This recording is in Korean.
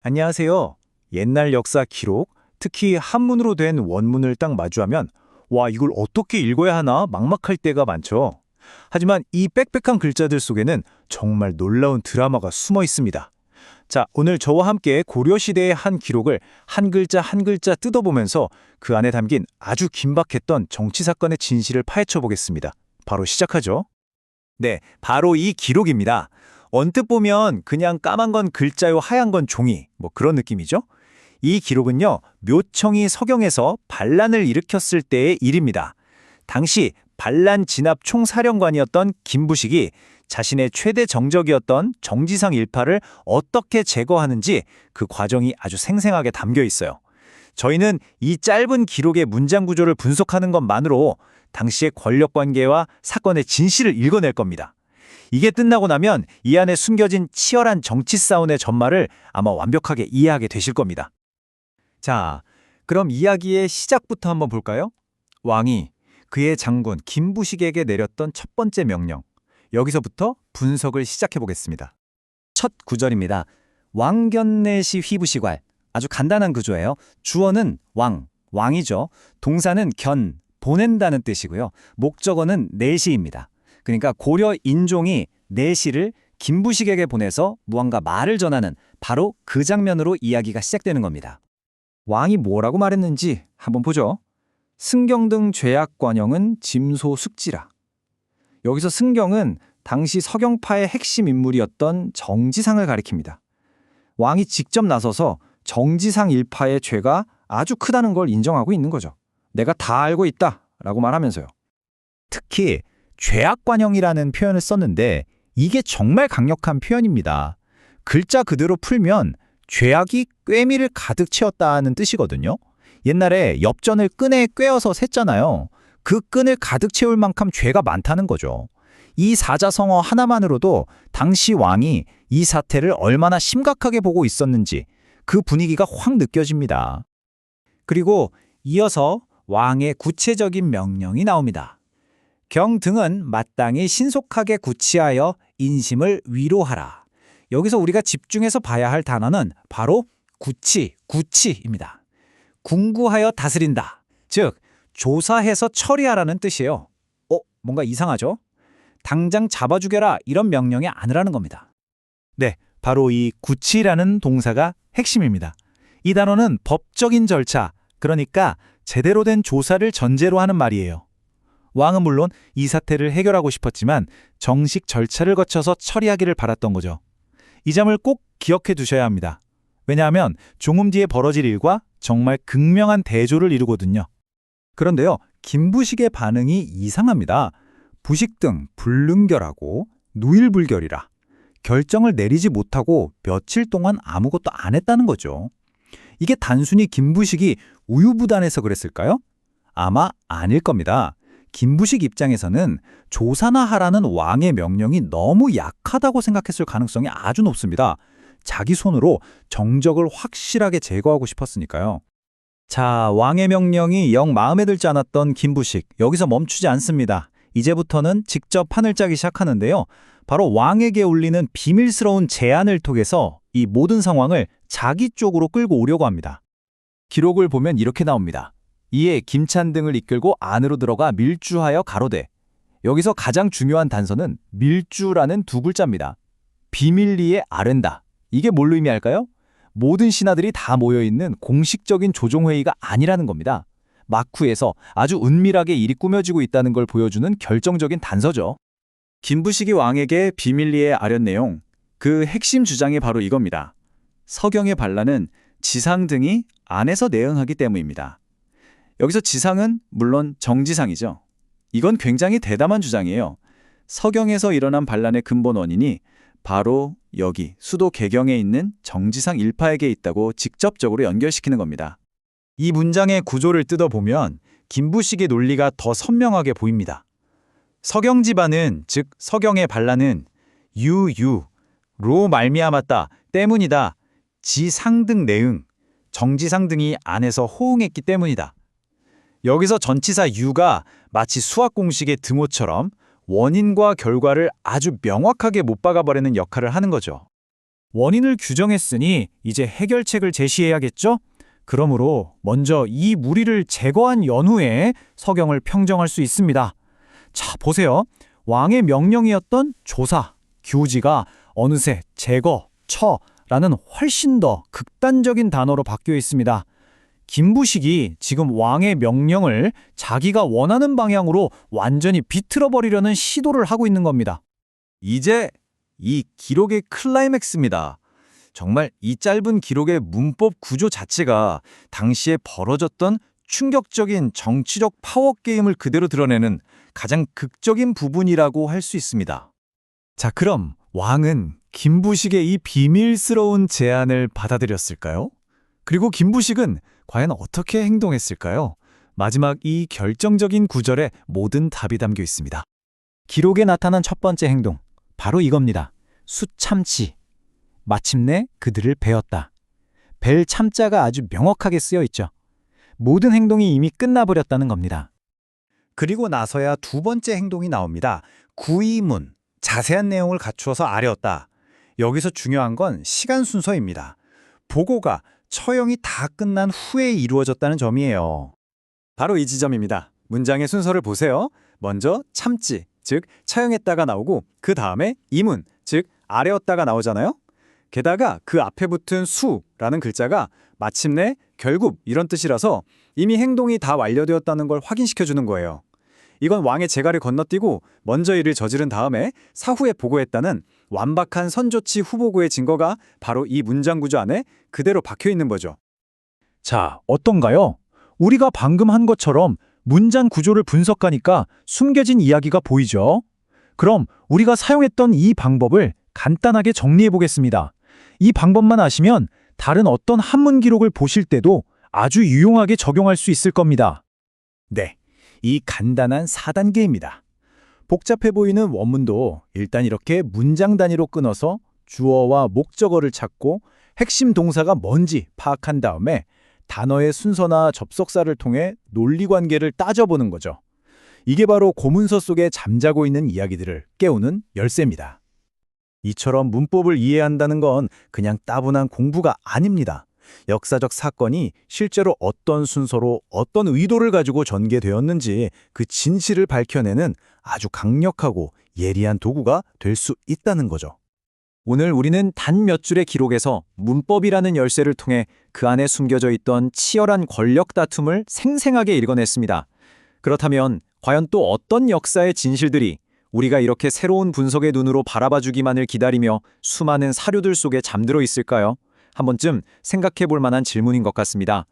안녕하세요. 옛날 역사 기록, 특히 한문으로 된 원문을 딱 마주하면 와, 이걸 어떻게 읽어야 하나 막막할 때가 많죠. 하지만 이 빽빽한 글자들 속에는 정말 놀라운 드라마가 숨어 있습니다. 자, 오늘 저와 함께 고려시대의 한 기록을 한 글자 한 글자 뜯어보면서 그 안에 담긴 아주 긴박했던 정치 사건의 진실을 파헤쳐 보겠습니다. 바로 시작하죠. 네, 바로 이 기록입니다. 언뜻 보면 그냥 까만 건 글자요 하얀 건 종이, 뭐 그런 느낌이죠? 이 기록은요, 묘청이 서경에서 반란을 일으켰을 때의 일입니다. 당시 반란 진압 총사령관이었던 김부식이 자신의 최대 정적이었던 정지상 일파를 어떻게 제거하는지 그 과정이 아주 생생하게 담겨 있어요. 저희는 이 짧은 기록의 문장 구조를 분석하는 것만으로 당시의 권력 관계와 사건의 진실을 읽어낼 겁니다. 이게 끝나고 나면 이 안에 숨겨진 치열한 정치 싸움의 전말을 아마 완벽하게 이해하게 되실 겁니다. 자, 그럼 이야기의 시작부터 한번 볼까요? 왕이 그의 장군 김부식에게 내렸던 첫 번째 명령. 여기서부터 분석을 시작해 보겠습니다. 첫 구절입니다. 왕견내시 휘부시괄. 아주 간단한 구조예요. 주어는 왕, 왕이죠. 동사는 견, 보낸다는 뜻이고요. 목적어는 내시입니다. 그러니까 고려 인종이 내시를 김부식에게 보내서 무언가 말을 전하는 바로 그 장면으로 이야기가 시작되는 겁니다. 왕이 뭐라고 말했는지 한번 보죠. 승경 등 죄악관영은 짐소 숙지라. 여기서 승경은 당시 서경파의 핵심 인물이었던 정지상을 가리킵니다. 왕이 직접 나서서 정지상 일파의 죄가 아주 크다는 걸 인정하고 있는 거죠. 내가 다 알고 있다라고 말하면서요. 특히 죄악관영이라는 표현을 썼는데 이게 정말 강력한 표현입니다. 글자 그대로 풀면 죄악이 꾀미를 가득 채웠다는 뜻이거든요. 옛날에 엽전을 끈에 꿰어서 샜잖아요. 그 끈을 가득 채울 만큼 죄가 많다는 거죠. 이 사자성어 하나만으로도 당시 왕이 이 사태를 얼마나 심각하게 보고 있었는지 그 분위기가 확 느껴집니다. 그리고 이어서 왕의 구체적인 명령이 나옵니다. 경등은 마땅히 신속하게 구치하여 인심을 위로하라. 여기서 우리가 집중해서 봐야 할 단어는 바로 구치입니다. 궁구하여 다스린다. 즉, 조사해서 처리하라는 뜻이에요. 뭔가 이상하죠? 당장 잡아 죽여라 이런 명령이 아니라는 겁니다. 네, 바로 이 구치라는 동사가 핵심입니다. 이 단어는 법적인 절차, 그러니까 제대로 된 조사를 전제로 하는 말이에요. 왕은 물론 이 사태를 해결하고 싶었지만 정식 절차를 거쳐서 처리하기를 바랐던 거죠. 이 점을 꼭 기억해 두셔야 합니다. 왜냐하면 조금 뒤에 벌어질 일과 정말 극명한 대조를 이루거든요. 그런데요, 김부식의 반응이 이상합니다. 부식 등 불능결하고 누일불결이라. 결정을 내리지 못하고 며칠 동안 아무것도 안 했다는 거죠. 이게 단순히 김부식이 우유부단해서 그랬을까요? 아마 아닐 겁니다. 김부식 입장에서는 조사나 하라는 왕의 명령이 너무 약하다고 생각했을 가능성이 아주 높습니다. 자기 손으로 정적을 확실하게 제거하고 싶었으니까요. 자, 왕의 명령이 영 마음에 들지 않았던 김부식, 여기서 멈추지 않습니다. 이제부터는 직접 판을 짜기 시작하는데요. 바로 왕에게 올리는 비밀스러운 제안을 통해서 이 모든 상황을 자기 쪽으로 끌고 오려고 합니다. 기록을 보면 이렇게 나옵니다. 이에 김찬 등을 이끌고 안으로 들어가 밀주하여 가로되. 여기서 가장 중요한 단서는 밀주라는 두 글자입니다. 비밀리에 아랜다. 이게 뭘 의미할까요? 모든 신하들이 다 모여있는 공식적인 조종회의가 아니라는 겁니다. 막후에서 아주 은밀하게 일이 꾸며지고 있다는 걸 보여주는 결정적인 단서죠. 김부식이 왕에게 비밀리에 아련 내용, 그 핵심 주장이 바로 이겁니다. 서경의 반란은 지상 등이 안에서 내응하기 때문입니다. 여기서 지상은 물론 정지상이죠. 이건 굉장히 대담한 주장이에요. 서경에서 일어난 반란의 근본 원인이 바로 여기 수도 개경에 있는 정지상 일파에게 있다고 직접적으로 연결시키는 겁니다. 이 문장의 구조를 뜯어보면 김부식의 논리가 더 선명하게 보입니다. 서경 집안은, 즉 서경의 반란은 로 말미암았다, 때문이다, 지상 등 내응, 정지상 등이 안에서 호응했기 때문이다. 여기서 전치사 유가 마치 수학 공식의 등호처럼 원인과 결과를 아주 명확하게 못 박아버리는 역할을 하는 거죠. 원인을 규정했으니 이제 해결책을 제시해야겠죠? 그러므로 먼저 이 무리를 제거한 연후에 서경을 평정할 수 있습니다. 자, 보세요. 왕의 명령이었던 조사, 교지가 어느새 제거, 처라는 훨씬 더 극단적인 단어로 바뀌어 있습니다. 김부식이 지금 왕의 명령을 자기가 원하는 방향으로 완전히 비틀어버리려는 시도를 하고 있는 겁니다. 이제 이 기록의 클라이맥스입니다. 정말 이 짧은 기록의 문법 구조 자체가 당시에 벌어졌던 충격적인 정치적 파워 게임을 그대로 드러내는 가장 극적인 부분이라고 할 수 있습니다. 자, 그럼 왕은 김부식의 이 비밀스러운 제안을 받아들였을까요? 그리고 김부식은 과연 어떻게 행동했을까요? 마지막 이 결정적인 구절에 모든 답이 담겨 있습니다. 기록에 나타난 첫 번째 행동, 바로 이겁니다. 수참치. 마침내 그들을 베었다. 벨 참자가 아주 명확하게 쓰여 있죠. 모든 행동이 이미 끝나버렸다는 겁니다. 그리고 나서야 두 번째 행동이 나옵니다. 구의문. 자세한 내용을 갖추어서 아뢰었다. 여기서 중요한 건 시간 순서입니다. 보고가 처형이 다 끝난 후에 이루어졌다는 점이에요. 바로 이 지점입니다. 문장의 순서를 보세요. 먼저 참지, 즉 처형했다가 나오고 그 다음에 이문, 즉 아뢰었다가 나오잖아요. 게다가 그 앞에 붙은 수라는 글자가 마침내, 결국 이런 뜻이라서 이미 행동이 다 완료되었다는 걸 확인시켜주는 거예요. 이건 왕의 재갈을 건너뛰고 먼저 일을 저지른 다음에 사후에 보고했다는 완박한 선조치 후보고의 증거가 바로 이 문장 구조 안에 그대로 박혀 있는 거죠. 자, 어떤가요? 우리가 방금 한 것처럼 문장 구조를 분석하니까 숨겨진 이야기가 보이죠? 그럼 우리가 사용했던 이 방법을 간단하게 정리해 보겠습니다. 이 방법만 아시면 다른 어떤 한문 기록을 보실 때도 아주 유용하게 적용할 수 있을 겁니다. 네, 이 간단한 4단계입니다. 복잡해 보이는 원문도 일단 이렇게 문장 단위로 끊어서 주어와 목적어를 찾고 핵심 동사가 뭔지 파악한 다음에 단어의 순서나 접속사를 통해 논리관계를 따져보는 거죠. 이게 바로 고문서 속에 잠자고 있는 이야기들을 깨우는 열쇠입니다. 이처럼 문법을 이해한다는 건 그냥 따분한 공부가 아닙니다. 역사적 사건이 실제로 어떤 순서로 어떤 의도를 가지고 전개되었는지 그 진실을 밝혀내는 아주 강력하고 예리한 도구가 될 수 있다는 거죠. 오늘 우리는 단 몇 줄의 기록에서 문법이라는 열쇠를 통해 그 안에 숨겨져 있던 치열한 권력 다툼을 생생하게 읽어냈습니다. 그렇다면 과연 또 어떤 역사의 진실들이 우리가 이렇게 새로운 분석의 눈으로 바라봐주기만을 기다리며 수많은 사료들 속에 잠들어 있을까요? 한 번쯤 생각해 볼 만한 질문인 것 같습니다.